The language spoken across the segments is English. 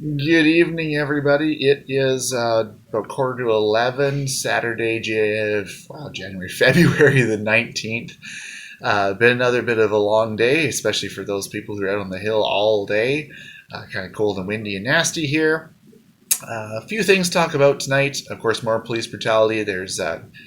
Good evening, everybody. It is about quarter to 11, Saturday, February the 19th. Been another bit of a long day, especially for those people who are out on the hill all day. Kind of cold and windy and nasty here. A few things to talk about tonight. Of course, more police brutality. There's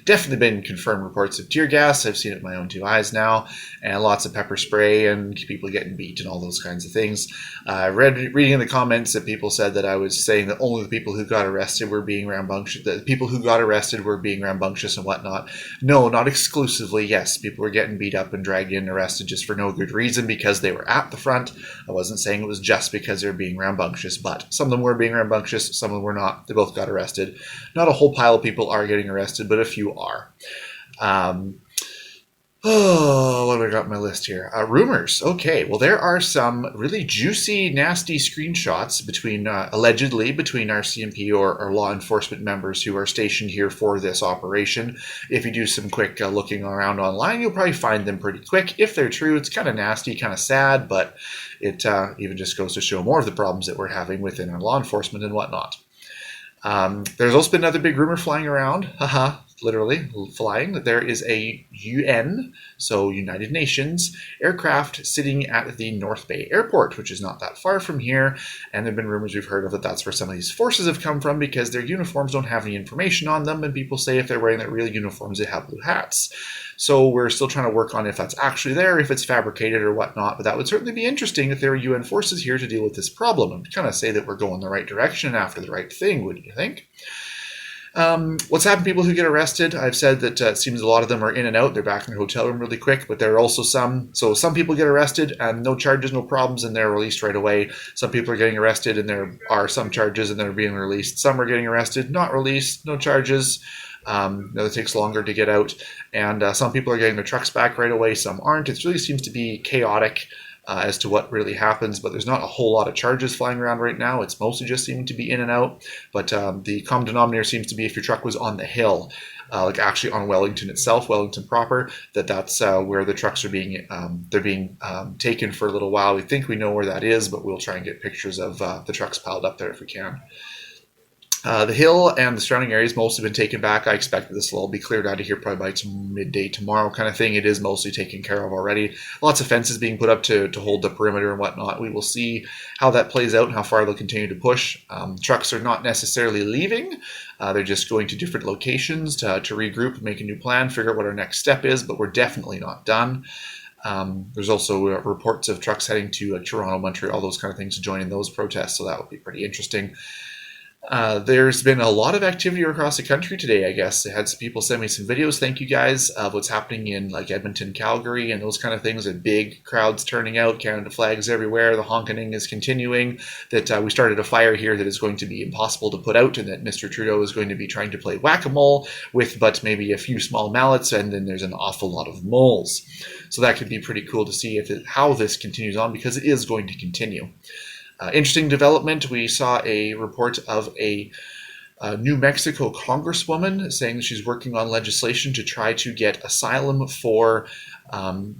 definitely been confirmed reports of tear gas. I've seen it with my own two eyes now, and lots of pepper spray and people getting beat and all those kinds of things. Reading in the comments that people said that I was saying that only the people who got arrested were being rambunctious. The people who got arrested were being rambunctious and whatnot. No, not exclusively. Yes, people were getting beat up and dragged in and arrested just for no good reason because they were at the front. I wasn't saying it was just because they were being rambunctious, but some of them were being rambunctious. Some of them were not. They both got arrested. Not a whole pile of people are getting arrested, but a few are. What have I got on my list here? Rumors. Okay, well, there are some really juicy, nasty screenshots allegedly between RCMP or law enforcement members who are stationed here for this operation. If you do some quick looking around online, you'll probably find them pretty quick. If they're true, it's kind of nasty, kind of sad, but it even just goes to show more of the problems that we're having within our law enforcement and whatnot. There's also been another big rumor flying around, literally flying, that there is a UN, so United Nations, aircraft sitting at the North Bay Airport, which is not that far from here, and there have been rumors we've heard of that that's where some of these forces have come from because their uniforms don't have any information on them, and people say if they're wearing their real uniforms, they have blue hats. So we're still trying to work on if that's actually there, if it's fabricated or whatnot, but that would certainly be interesting if there are UN forces here to deal with this problem and kind of say that we're going the right direction and after the right thing, wouldn't you think? What's happened to people who get arrested? I've said that it seems a lot of them are in and out. They're back in their hotel room really quick, but there are also some people get arrested and no charges, no problems, and they're released right away. Some people are getting arrested and there are some charges and they're being released. Some are getting arrested, not released, no charges. It takes longer to get out, and some people are getting their trucks back right away, some aren't. It really seems to be chaotic as to what really happens, but there's not a whole lot of charges flying around right now. It's mostly just seeming to be in and out, but the common denominator seems to be if your truck was on the hill, like actually on Wellington itself, Wellington proper, that's where the trucks are being taken for a little while. We think we know where that is, but we'll try and get pictures of the trucks piled up there if we can. The hill and the surrounding areas mostly been taken back. I expect that this will all be cleared out of here probably by midday tomorrow kind of thing. It is mostly taken care of already. Lots of fences being put up to hold the perimeter and whatnot. We will see how that plays out and how far they'll continue to push. Trucks are not necessarily leaving. They're just going to different locations to regroup, make a new plan, figure out what our next step is, but we're definitely not done. There's also reports of trucks heading to Toronto, Montreal, all those kind of things to join in those protests, so that would be pretty interesting. There's been a lot of activity across the country today, I guess. I had some people send me some videos, thank you guys, of what's happening in like Edmonton, Calgary, and those kind of things. And big crowds turning out, Canada flags everywhere, the honking is continuing, that we started a fire here that is going to be impossible to put out, and that Mr. Trudeau is going to be trying to play whack-a-mole with but maybe a few small mallets, and then there's an awful lot of moles. So that could be pretty cool to see how this continues on, because it is going to continue. Interesting development, we saw a report of a New Mexico congresswoman saying that she's working on legislation to try to get asylum for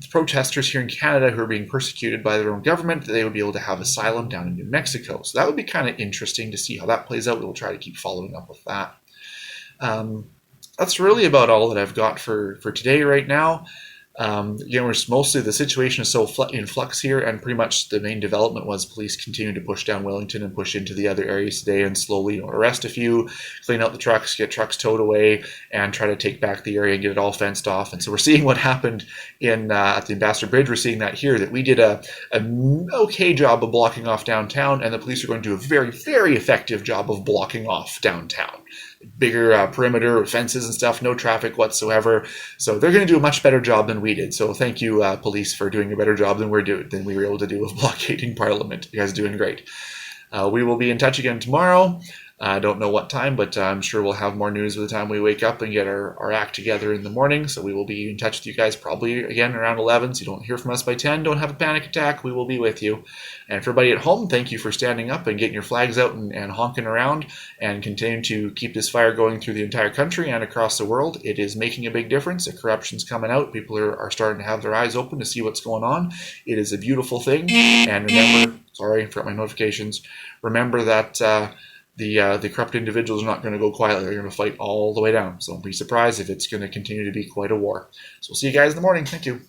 protesters here in Canada who are being persecuted by their own government, that they would be able to have asylum down in New Mexico. So that would be kind of interesting to see how that plays out. We'll try to keep following up with that. That's really about all that I've got for today right now. We're mostly the situation is so in flux here, and pretty much the main development was police continue to push down Wellington and push into the other areas today and slowly arrest a few, clean out the trucks, get trucks towed away, and try to take back the area and get it all fenced off. And so we're seeing what happened at the Ambassador Bridge. We're seeing that here, that we did a okay job of blocking off downtown, and the police are going to do a very, very effective job of blocking off downtown. Bigger perimeter, fences and stuff, no traffic whatsoever. So they're going to do a much better job than we did. So thank you, police, for doing a better job than we were able to do of blockading Parliament. You guys are doing great. We will be in touch again tomorrow. I don't know what time, but I'm sure we'll have more news by the time we wake up and get our act together in the morning. So we will be in touch with you guys probably again around 11. So you don't hear from us by 10. Don't have a panic attack. We will be with you. And for everybody at home, thank you for standing up and getting your flags out and honking around and continuing to keep this fire going through the entire country and across the world. It is making a big difference. The corruption's coming out. People are starting to have their eyes open to see what's going on. It is a beautiful thing. And remember, sorry, I forgot my notifications. Remember that the corrupt individuals are not going to go quietly. They're going to fight all the way down. So don't be surprised if it's going to continue to be quite a war. So we'll see you guys in the morning. Thank you.